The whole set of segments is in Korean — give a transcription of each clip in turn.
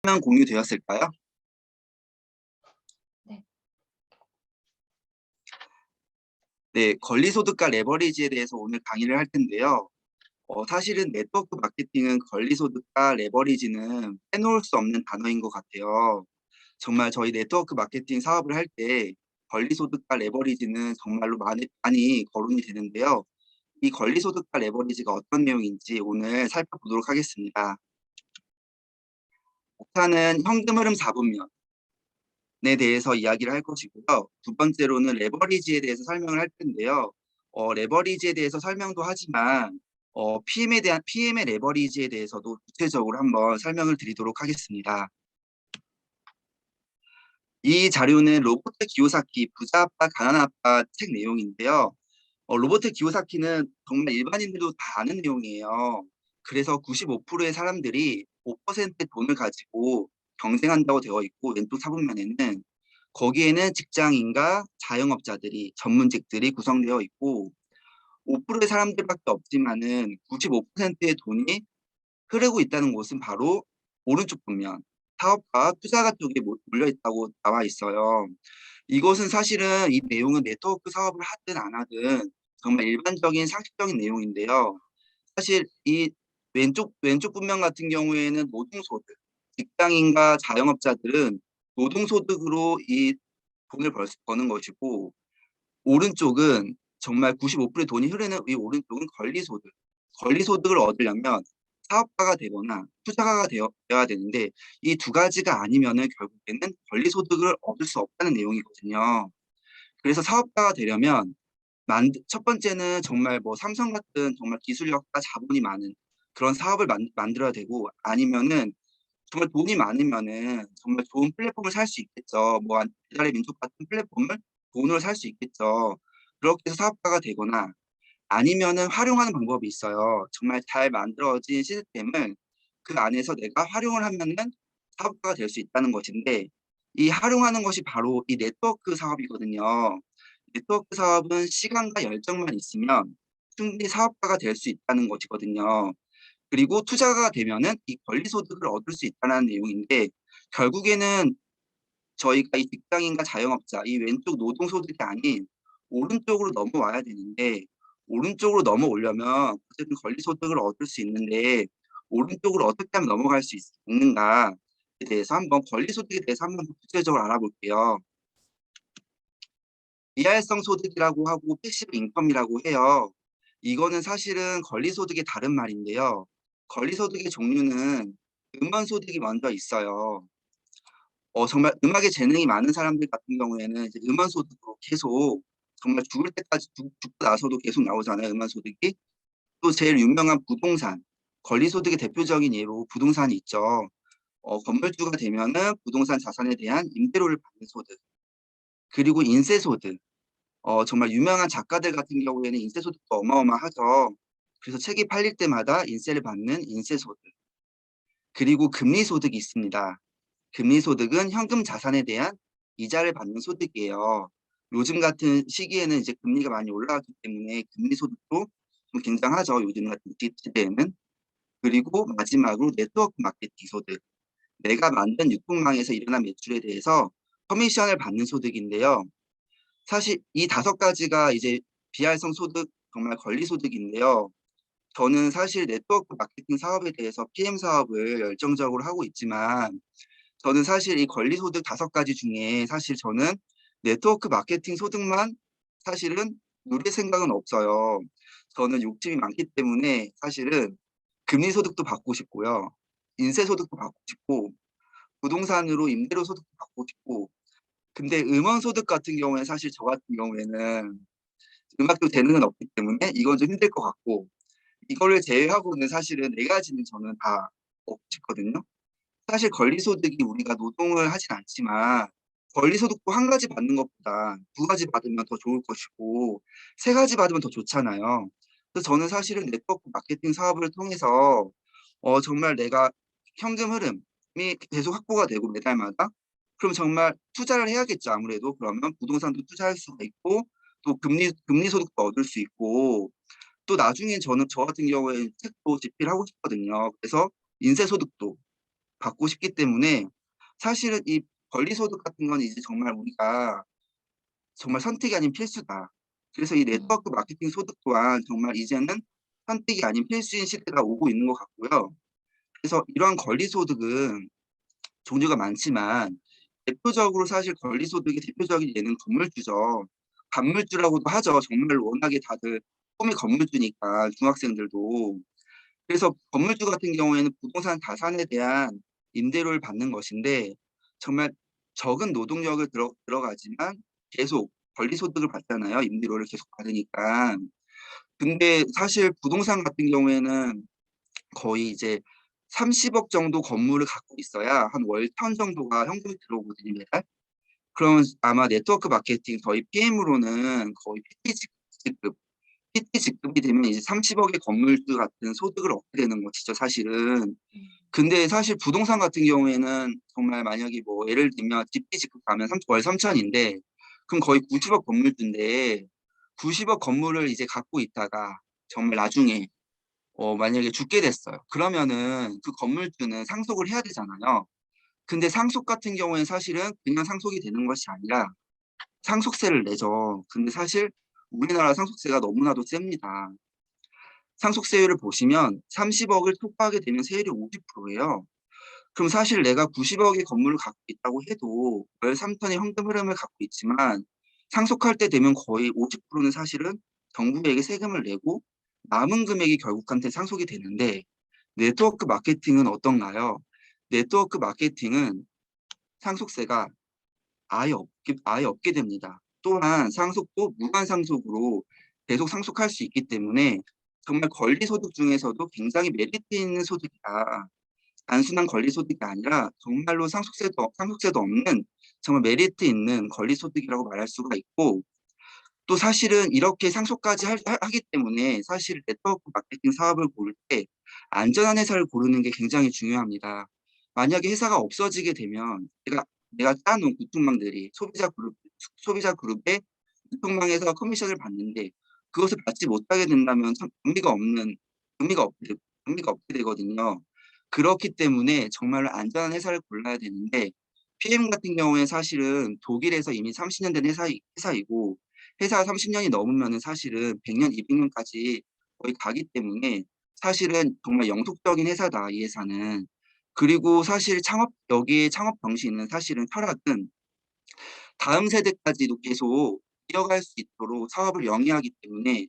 화면 공유되었을까요? 네. 네, 권리소득과 레버리지에 대해서 오늘 강의를 할 텐데요. 사실은 네트워크 마케팅은 권리소득과 레버리지는 빼놓을 수 없는 단어인 것 같아요. 정말 저희 네트워크 마케팅 사업을 할 때 권리소득과 레버리지는 정말로 많이 거론이 되는데요. 이 권리소득과 레버리지가 어떤 내용인지 오늘 살펴보도록 하겠습니다. 우선은 현금 흐름 4분면 에 대해서 이야기를 할 것이고요. 두 번째로는 레버리지에 대해서 설명을 할 텐데요. 레버리지에 대해서 설명도 하지만 PM의 레버리지에 대해서도 구체적으로 한번 설명을 드리도록 하겠습니다. 이 자료는 로버트 기요사키 부자 아빠 가난한 아빠 책 내용인데요. 로버트 기요사키는 정말 일반인들도 다 아는 내용이에요. 그래서 95%의 사람들이 5%의 돈을 가지고 경쟁한다고 되어 있고, 왼쪽 사분면에는 거기에는 직장인과 자영업자들이 전문직들이 구성되어 있고 5%의 사람들밖에 없지만은 95%의 돈이 흐르고 있다는 곳은 바로 오른쪽 분면 사업과 투자가 쪽에 몰려 있다고 나와 있어요. 이것은 사실은 이 내용은 네트워크 사업을 하든 안 하든 정말 일반적인 상식적인 내용인데요. 사실 이 왼쪽 분면 같은 경우에는 노동소득, 직장인과 자영업자들은 노동소득으로 이 돈을 버는 것이고, 오른쪽은 정말 95%의 돈이 흐르는 이 오른쪽은 권리소득. 권리소득을 얻으려면 사업가가 되거나 투자가가 되어야 되는데 이 두 가지가 아니면은 결국에는 권리소득을 얻을 수 없다는 내용이거든요. 그래서 사업가가 되려면 첫 번째는 정말 뭐 삼성 같은 정말 기술력과 자본이 많은 그런 사업을 만들어야 되고, 아니면은 정말 돈이 많으면은 정말 좋은 플랫폼을 살 수 있겠죠. 뭐 배달의 민족 같은 플랫폼을 돈으로 살 수 있겠죠. 그렇게 해서 사업가가 되거나, 아니면은 활용하는 방법이 있어요. 정말 잘 만들어진 시스템을 그 안에서 내가 활용을 하면은 사업가가 될 수 있다는 것인데, 이 활용하는 것이 바로 이 네트워크 사업이거든요. 네트워크 사업은 시간과 열정만 있으면 충분히 사업가가 될 수 있다는 것이거든요. 그리고 투자가 되면은 이 권리소득을 얻을 수 있다는 내용인데, 결국에는 저희가 이 직장인과 자영업자, 이 왼쪽 노동소득이 아닌 오른쪽으로 넘어와야 되는데, 오른쪽으로 넘어오려면 어쨌든 권리소득을 얻을 수 있는데 오른쪽으로 어떻게 하면 넘어갈 수 있는가에 대해서 한번 권리소득에 대해서 한번 더 구체적으로 알아볼게요. 비활성 소득이라고 하고 패시브 인컴이라고 해요. 이거는 사실은 권리소득의 다른 말인데요. 권리소득의 종류는 음원소득이 먼저 있어요. 정말 음악에 재능이 많은 사람들 같은 경우에는 이제 음원소득으로 계속 정말 죽을 때까지 죽고 나서도 계속 나오잖아요, 음원소득이. 또 제일 유명한 부동산, 권리소득의 대표적인 예로 부동산이 있죠. 건물주가 되면은 부동산 자산에 대한 임대료를 받는 소득, 그리고 인세소득. 정말 유명한 작가들 같은 경우에는 인세소득도 어마어마하죠. 그래서 책이 팔릴 때마다 인세를 받는 인세소득. 그리고 금리소득이 있습니다. 금리소득은 현금 자산에 대한 이자를 받는 소득이에요. 요즘 같은 시기에는 이제 금리가 많이 올라갔기 때문에 금리소득도 좀 굉장하죠. 요즘 같은 시대에는. 그리고 마지막으로 네트워크 마케팅 소득. 내가 만든 유통망에서 일어난 매출에 대해서 커미션을 받는 소득인데요. 사실 이 다섯 가지가 이제 비활성 소득, 정말 권리 소득인데요. 저는 사실 네트워크 마케팅 사업에 대해서 PM 사업을 열정적으로 하고 있지만, 저는 사실 이 권리 소득 다섯 가지 중에 사실 저는 네트워크 마케팅 소득만 사실은 누릴 생각은 없어요. 저는 욕심이 많기 때문에 사실은 금리 소득도 받고 싶고요. 인세 소득도 받고 싶고, 부동산으로 임대료 소득도 받고 싶고, 근데 음원 소득 같은 경우에 사실 저 같은 경우에는 음악도 재능은 없기 때문에 이건 좀 힘들 것 같고, 이거를 제외하고는 사실은 네 가지는 저는 다 얻고 싶거든요. 사실 권리소득이 우리가 노동을 하진 않지만 권리소득도 한 가지 받는 것보다 두 가지 받으면 더 좋을 것이고 세 가지 받으면 더 좋잖아요. 그래서 저는 사실은 네트워크 마케팅 사업을 통해서 정말 내가 현금 흐름이 계속 확보가 되고 매달마다, 그럼 정말 투자를 해야겠죠. 아무래도 그러면 부동산도 투자할 수가 있고 또 금리 소득도 얻을 수 있고, 또 나중에 저는 저 같은 경우에 책도 집필하고 싶거든요. 그래서 인세 소득도 받고 싶기 때문에 사실은 이 권리소득 같은 건 이제 정말 우리가 정말 선택이 아닌 필수다. 그래서 이 네트워크 마케팅 소득 또한 정말 이제는 선택이 아닌 필수인 시대가 오고 있는 것 같고요. 그래서 이러한 권리소득은 종류가 많지만 대표적으로 사실 권리소득의 대표적인 예는 건물주죠. 간물주라고도 하죠. 정말 워낙에 다들 꿈이 건물주니까 중학생들도. 그래서 건물주 같은 경우에는 부동산 자산에 대한 임대료를 받는 것인데 정말 적은 노동력을 들어가지만 계속 권리소득을 받잖아요. 임대료를 계속 받으니까. 근데 사실 부동산 같은 경우에는 거의 이제 30억 정도 건물을 갖고 있어야 한 월천 정도가 현금이 들어오거든요, 매달. 그럼 아마 네트워크 마케팅 저희 PM으로는 거의 PT 직급이 되면 이제 30억의 건물주 같은 소득을 얻게 되는 것이죠, 사실은. 근데 사실 부동산 같은 경우에는 정말 만약에 뭐 예를 들면 GP 직급 가면 월 3천인데 그럼 거의 90억 건물주인데 90억 건물을 이제 갖고 있다가 정말 나중에 만약에 죽게 됐어요. 그러면은 그 건물주는 상속을 해야 되잖아요. 근데 상속 같은 경우에는 사실은 그냥 상속이 되는 것이 아니라 상속세를 내죠. 근데 사실 우리나라 상속세가 너무나도 셉니다. 상속세율을 보시면 30억을 초과하게 되면 세율이 50%예요. 그럼 사실 내가 90억의 건물을 갖고 있다고 해도 월 3천의 현금 흐름을 갖고 있지만 상속할 때 되면 거의 50%는 사실은 정부에게 세금을 내고 남은 금액이 결국한테 상속이 되는데 네트워크 마케팅은 어떤가요? 네트워크 마케팅은 상속세가 아예 없게 됩니다. 또한 상속도 무한 상속으로 계속 상속할 수 있기 때문에 정말 권리소득 중에서도 굉장히 메리트 있는 소득이다. 단순한 권리소득이 아니라 정말로 상속세도 없는 정말 메리트 있는 권리소득이라고 말할 수가 있고 또 사실은 이렇게 상속까지 하기 때문에 사실 네트워크 마케팅 사업을 고를 때 안전한 회사를 고르는 게 굉장히 중요합니다. 만약에 회사가 없어지게 되면 내가 짜놓은 유통망들이 소비자 그룹의 유통망에서 커미션을 받는데 그것을 받지 못하게 된다면 참 의미가 없, 의미가 없게 되거든요. 그렇기 때문에 정말로 안전한 회사를 골라야 되는데 PM 같은 경우에 사실은 독일에서 이미 30년 된 회사이고 회사 30년이 넘으면은 사실은 100년, 200년까지 거의 가기 때문에 사실은 정말 영속적인 회사다, 이 회사는. 그리고 사실 여기에 창업 정신은 사실은 철학은 다음 세대까지도 계속 이어갈 수 있도록 사업을 영위하기 때문에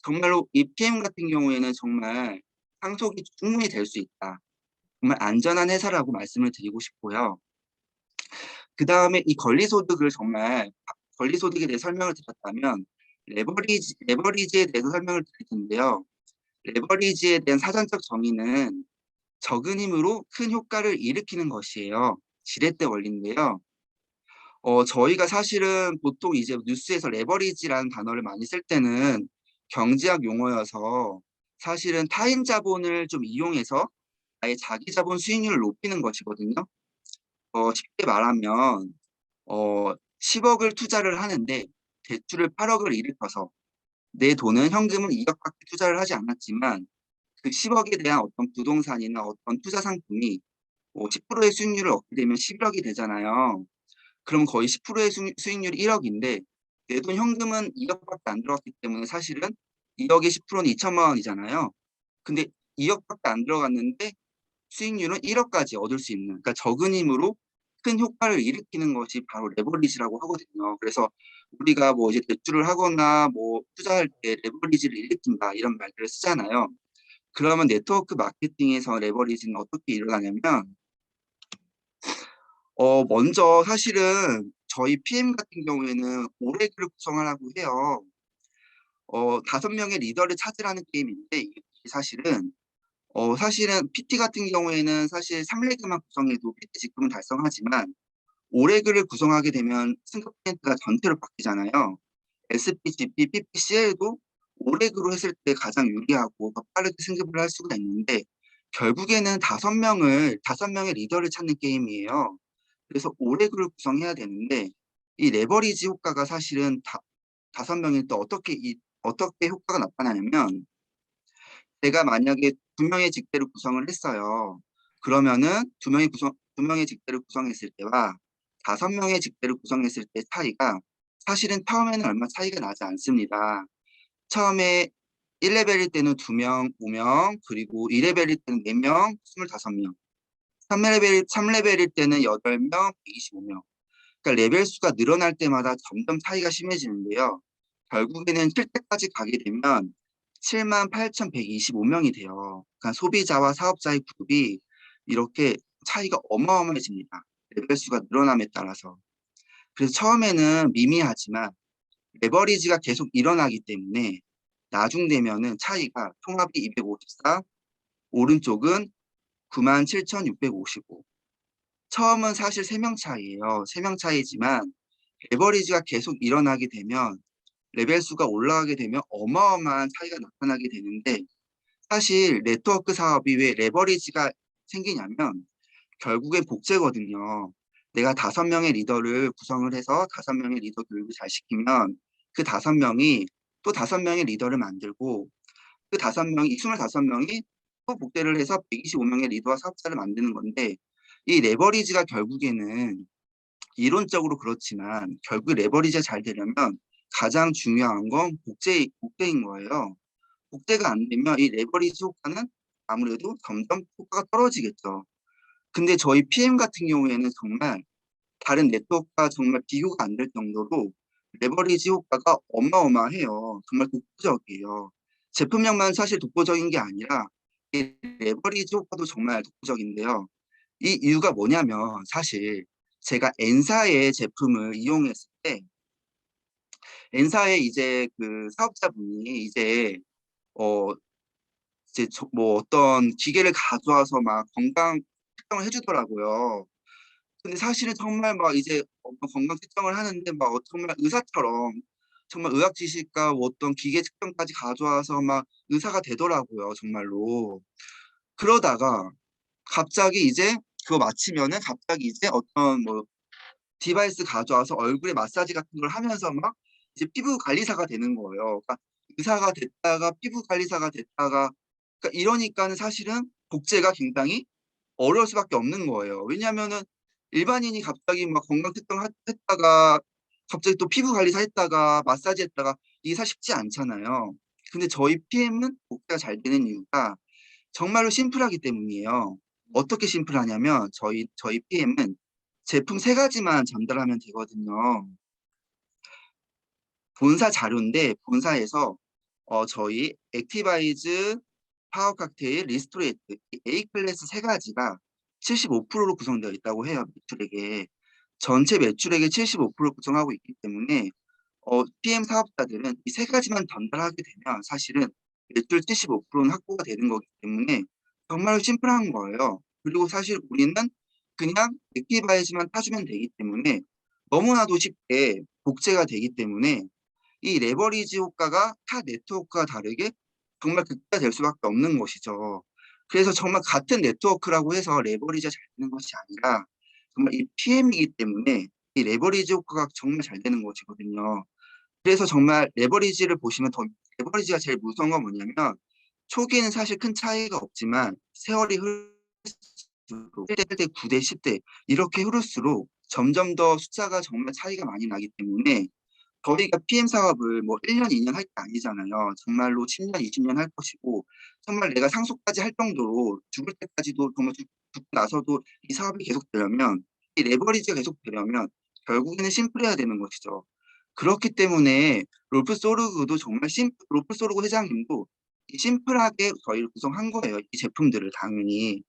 정말로 이 PM 같은 경우에는 정말 상속이 충분히 될 수 있다. 정말 안전한 회사라고 말씀을 드리고 싶고요. 그 다음에 이 권리소득에 대해 설명을 드렸다면 레버리지에 대해서 설명을 드릴 텐데요. 레버리지에 대한 사전적 정의는 적은 힘으로 큰 효과를 일으키는 것이에요. 지렛대 원리인데요. 저희가 사실은 보통 이제 뉴스에서 레버리지라는 단어를 많이 쓸 때는 경제학 용어여서 사실은 타인 자본을 좀 이용해서 아예 자기 자본 수익률을 높이는 것이거든요. 쉽게 말하면 10억을 투자를 하는데 대출을 8억을 일으켜서 내 돈은 현금은 2억밖에 투자를 하지 않았지만 그 10억에 대한 어떤 부동산이나 어떤 투자 상품이 10%의 수익률을 얻게 되면 11억이 되잖아요. 그럼 거의 10%의 수익률이 1억인데 내 돈 현금은 2억밖에 안 들어갔기 때문에 사실은 2억의 10%는 2천만 원이잖아요. 근데 2억밖에 안 들어갔는데 수익률은 1억까지 얻을 수 있는 그러니까 적은 힘으로 큰 효과를 일으키는 것이 바로 레버리지라고 하거든요. 그래서 우리가 뭐 이제 대출을 하거나 뭐 투자할 때 레버리지를 일으킨다 이런 말들을 쓰잖아요. 그러면 네트워크 마케팅에서 레버리지는 어떻게 일어나냐면 먼저 사실은 저희 PM 같은 경우에는 오레그를 구성하라고 해요. 5명의 리더를 찾으라는 게임인데 이게 사실은 PT 같은 경우에는 사실 3레그만 구성해도 PT 직급은 달성하지만 5레그를 구성하게 되면 승급 포인트가 전체로 바뀌잖아요. SPGP, PPCL도 5레그로 했을 때 가장 유리하고 더 빠르게 승급을 할 수가 있는데 결국에는 5명의 리더를 찾는 게임이에요. 그래서 5레그를 구성해야 되는데 이 레버리지 효과가 사실은 5명일 때 어떻게 효과가 나타나냐면 제가 만약에 2명의 직대를 구성을 했어요. 그러면은 두 명의 직대를 구성했을 때와 5명의 직대를 구성했을 때 차이가 사실은 처음에는 얼마 차이가 나지 않습니다. 처음에 1레벨일 때는 2명, 5명, 그리고 2레벨일 때는 4명, 25명, 3레벨일 때는 8명, 125명. 그러니까 레벨 수가 늘어날 때마다 점점 차이가 심해지는데요. 결국에는 7대까지 가게 되면 78,125명이 돼요. 그러니까 소비자와 사업자의 그룹이 이렇게 차이가 어마어마해집니다. 레벨 수가 늘어남에 따라서. 그래서 처음에는 미미하지만 레버리지가 계속 일어나기 때문에 나중 되면은 차이가 통합이 254, 오른쪽은 97,655. 처음은 사실 3명 차이예요. 3명 차이지만 레버리지가 계속 일어나게 되면 레벨 수가 올라가게 되면 어마어마한 차이가 나타나게 되는데 사실 네트워크 사업이 왜 레버리지가 생기냐면 결국엔 복제거든요. 내가 5명의 리더를 구성을 해서 5명의 리더 교육을 잘 시키면 그 5명이 또 5명의 리더를 만들고 그 5명이, 25명이 또 복제를 해서 125명의 리더와 사업자를 만드는 건데 이 레버리지가 결국에는 이론적으로 그렇지만 결국 레버리지가 잘 되려면 가장 중요한 건 복제인 거예요. 복제가 안 되면 이 레버리지 효과는 아무래도 점점 효과가 떨어지겠죠. 근데 저희 PM 같은 경우에는 정말 다른 네트워크가 정말 비교가 안 될 정도로 레버리지 효과가 어마어마해요. 정말 독보적이에요. 제품력만 사실 독보적인 게 아니라 이 레버리지 효과도 정말 독보적인데요. 이 이유가 뭐냐면 사실 제가 N사의 제품을 이용했을 때 N사의 이제 그 사업자분이 어 뭐 어떤 기계를 가져와서 막 건강 측정을 해주더라고요. 근데 사실은 정말 막 이제 건강 측정을 하는데 막 정말 의사처럼 정말 의학 지식과 뭐 어떤 기계 측정까지 가져와서 막 의사가 되더라고요, 정말로. 그러다가 갑자기 이제 그거 마치면은 갑자기 이제 어떤 뭐 디바이스 가져와서 얼굴에 마사지 같은 걸 하면서 막 이제 피부 관리사가 되는 거예요. 그러니까 의사가 됐다가 피부 관리사가 됐다가 그러니까 이러니까는 사실은 복제가 굉장히 어려울 수밖에 없는 거예요. 왜냐하면은 일반인이 갑자기 막 건강 특정 했다가 갑자기 또 피부 관리사 했다가 마사지 했다가 이게 사실 쉽지 않잖아요. 근데 저희 PM은 복제가 잘 되는 이유가 정말로 심플하기 때문이에요. 어떻게 심플하냐면 저희 PM은 제품 3가지만 전달하면 되거든요. 본사 자료인데 본사에서 저희 액티바이즈, 파워 칵테일, 리스토레이트 이 A 클래스 3가지가 75%로 구성되어 있다고 해요. 매출액에. 전체 매출액의 75%를 구성하고 있기 때문에 PM 사업자들은 이 3가지만 전달하게 되면 사실은 매출 75%는 확보가 되는 거기 때문에 정말 심플한 거예요. 그리고 사실 우리는 그냥 액티바이즈만 타주면 되기 때문에 너무나도 쉽게 복제가 되기 때문에 이 레버리지 효과가 타 네트워크와 다르게 정말 극대화될 수밖에 없는 것이죠. 그래서 정말 같은 네트워크라고 해서 레버리지가 잘 되는 것이 아니라 정말 이 PM이기 때문에 이 레버리지 효과가 정말 잘 되는 것이거든요. 그래서 정말 레버리지를 보시면 더 레버리지가 제일 무서운 건 뭐냐면 초기에는 사실 큰 차이가 없지만 세월이 흐를수록 1대 9대 10대 이렇게 흐를수록 점점 더 숫자가 정말 차이가 많이 나기 때문에 저희가 PM 사업을 뭐 1년, 2년 할 게 아니잖아요. 정말로 10년, 20년 할 것이고 정말 내가 상속까지 할 정도로 죽을 때까지도 정말 죽고 나서도 이 사업이 계속되려면 이 레버리지가 계속되려면 결국에는 심플해야 되는 것이죠. 그렇기 때문에 롤프 소르그도 정말 롤프 소르그 회장님도 이 심플하게 저희를 구성한 거예요. 이 제품들을 당연히.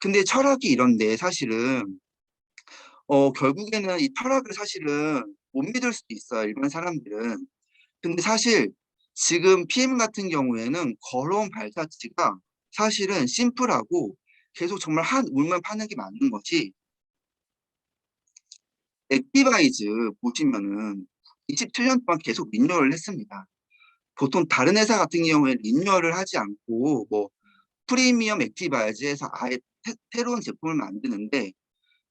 근데 철학이 이런데 사실은 결국에는 이 철학을 사실은 못 믿을 수도 있어요. 일반 사람들은. 근데 사실 지금 PM 같은 경우에는 걸어온 발자취가 사실은 심플하고 계속 정말 한 울만 파는 게 맞는 거지. 액티바이즈 보시면은 27년 동안 계속 리뉴얼을 했습니다. 보통 다른 회사 같은 경우에 리뉴얼을 하지 않고 뭐 프리미엄 액티바이즈에서 아예 새로운 제품을 만드는데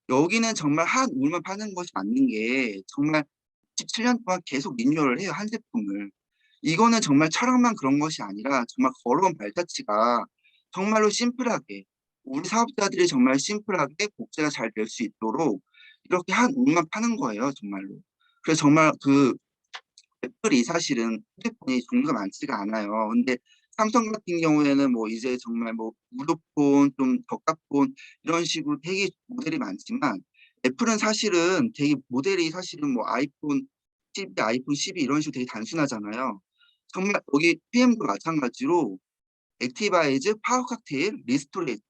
여기는 정말 한 울만 파는 것이 맞는 게 정말 17년 동안 계속 리뉴얼을 해요, 한 제품을. 이거는 정말 철학만 그런 것이 아니라 정말 걸어온 발자취가 정말로 심플하게 우리 사업자들이 정말 심플하게 복제가 잘 될 수 있도록 이렇게 한 우물만 파는 거예요, 정말로. 그래서 정말 애플이 사실은 휴대폰이 종류가 많지가 않아요. 근데 삼성 같은 경우에는 뭐 이제 정말 뭐 무료폰, 좀 저가폰 이런 식으로 되게 모델이 많지만 애플은 사실은 되게 모델이 사실은 뭐 아이폰 12, 아이폰 12 이런 식으로 되게 단순하잖아요. 정말 여기 PM도 마찬가지로 액티바이즈, 파워 칵테일, 리스토레이트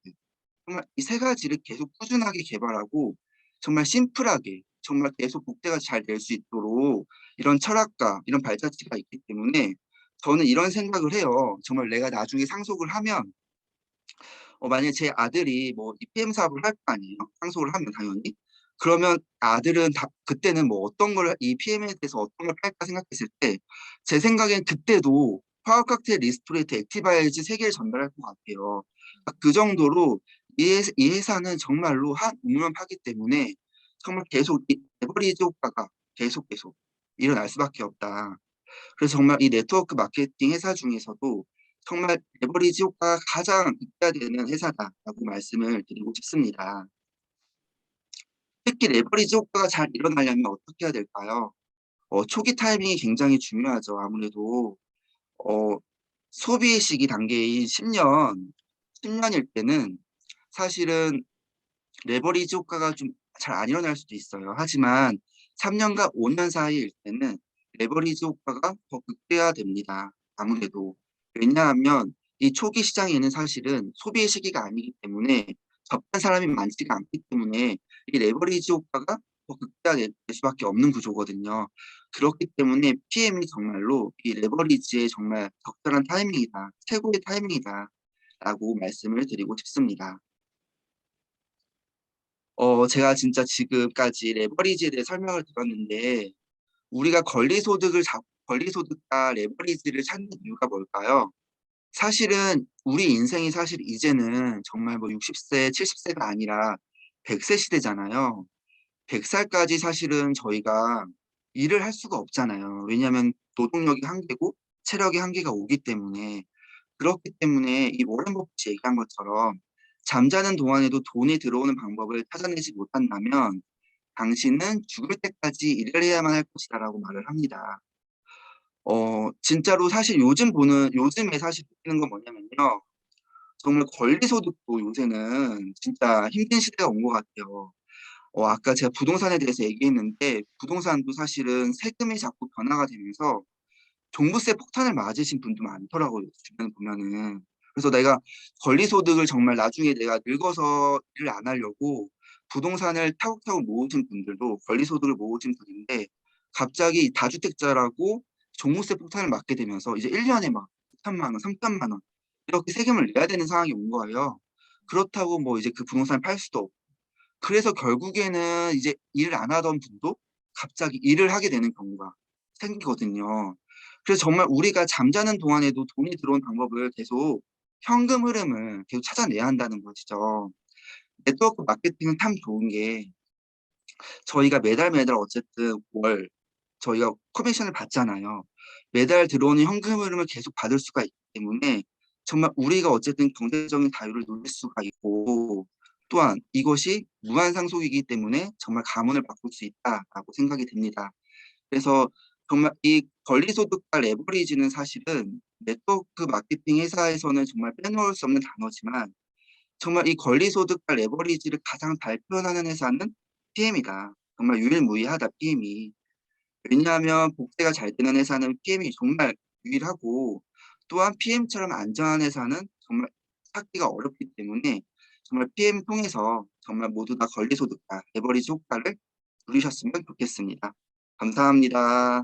정말 이 세 가지를 계속 꾸준하게 개발하고 정말 심플하게 정말 계속 복제가 잘 될 수 있도록 이런 철학과 이런 발자취가 있기 때문에 저는 이런 생각을 해요. 정말 내가 나중에 상속을 하면 만약에 제 아들이 뭐 EPM 사업을 할 거 아니에요. 상속을 하면 당연히. 그러면 아들은 그때는 뭐 어떤 걸 EPM에 대해서 어떤 걸 팔까 생각했을 때 제 생각엔 그때도 파워 칵테일, 리스토레이트, 액티바이즈 세 개를 전달할 것 같아요. 그 정도로 이 회사는 정말로 한 우물만 파기 때문에 정말 계속 이 레버리지 효과가 계속 일어날 수밖에 없다. 그래서 정말 이 네트워크 마케팅 회사 중에서도 정말 레버리지 효과가 가장 극대화되는 회사다라고 말씀을 드리고 싶습니다. 특히 레버리지 효과가 잘 일어나려면 어떻게 해야 될까요? 초기 타이밍이 굉장히 중요하죠. 아무래도 어, 소비 시기 단계인 10년일 때는 사실은 레버리지 효과가 좀 잘 안 일어날 수도 있어요. 하지만 3년과 5년 사이일 때는 레버리지 효과가 더 극대화됩니다. 아무래도. 왜냐하면 이 초기 시장에는 사실은 소비의 시기가 아니기 때문에 접한 사람이 많지가 않기 때문에 이 레버리지 효과가 더 극대화될 수밖에 없는 구조거든요. 그렇기 때문에 PM이 정말로 이 레버리지의 정말 적절한 타이밍이다. 최고의 타이밍이다. 라고 말씀을 드리고 싶습니다. 제가 진짜 지금까지 레버리지에 대해 설명을 드렸는데, 우리가 권리소득과 레버리지를 찾는 이유가 뭘까요? 사실은 우리 인생이 사실 이제는 정말 뭐 60세, 70세가 아니라 100세 시대잖아요. 100살까지 사실은 저희가 일을 할 수가 없잖아요. 왜냐하면 노동력이 한계고 체력이 한계가 오기 때문에 그렇기 때문에 이 워렌 버핏이 얘기한 것처럼 잠자는 동안에도 돈이 들어오는 방법을 찾아내지 못한다면 당신은 죽을 때까지 일을 해야만 할 것이다라고 말을 합니다. 진짜로 사실 요즘에 사실 느끼는 건 뭐냐면요. 정말 권리소득도 요새는 진짜 힘든 시대가 온 것 같아요. 아까 제가 부동산에 대해서 얘기했는데 부동산도 사실은 세금이 자꾸 변화가 되면서 종부세 폭탄을 맞으신 분도 많더라고요. 주변에 보면은. 그래서 내가 권리소득을 정말 나중에 내가 늙어서 일을 안 하려고 부동산을 차곡차곡 모으신 분들도 권리소득을 모으신 분인데 갑자기 다주택자라고 종부세 폭탄을 맞게 되면서 이제 1년에 막 2천만 원, 3천만 원 이렇게 세금을 내야 되는 상황이 온 거예요. 그렇다고 뭐 이제 그 부동산을 팔 수도 없고 그래서 결국에는 이제 일을 안 하던 분도 갑자기 일을 하게 되는 경우가 생기거든요. 그래서 정말 우리가 잠자는 동안에도 돈이 들어오는 방법을 계속 현금 흐름을 계속 찾아내야 한다는 것이죠. 네트워크 마케팅은 참 좋은 게 저희가 매달 어쨌든 저희가 커미션을 받잖아요. 매달 들어오는 현금 흐름을 계속 받을 수가 있기 때문에 정말 우리가 어쨌든 경제적인 자유를 누릴 수가 있고 또한 이것이 무한상속이기 때문에 정말 감원을 바꿀 수 있다라고 생각이 됩니다. 그래서 정말 이 권리소득과 레버리지는 사실은 네트워크 마케팅 회사에서는 정말 빼놓을 수 없는 단어지만 정말 이 권리소득과 레버리지를 가장 잘 표현하는 회사는 PM이다. 정말 유일무이하다, PM이. 왜냐하면 복제가 잘 되는 회사는 PM이 정말 유일하고 또한 PM처럼 안전한 회사는 정말 찾기가 어렵기 때문에 정말 PM 통해서 정말 모두 다 권리소득과 레버리지 효과를 누리셨으면 좋겠습니다. 감사합니다.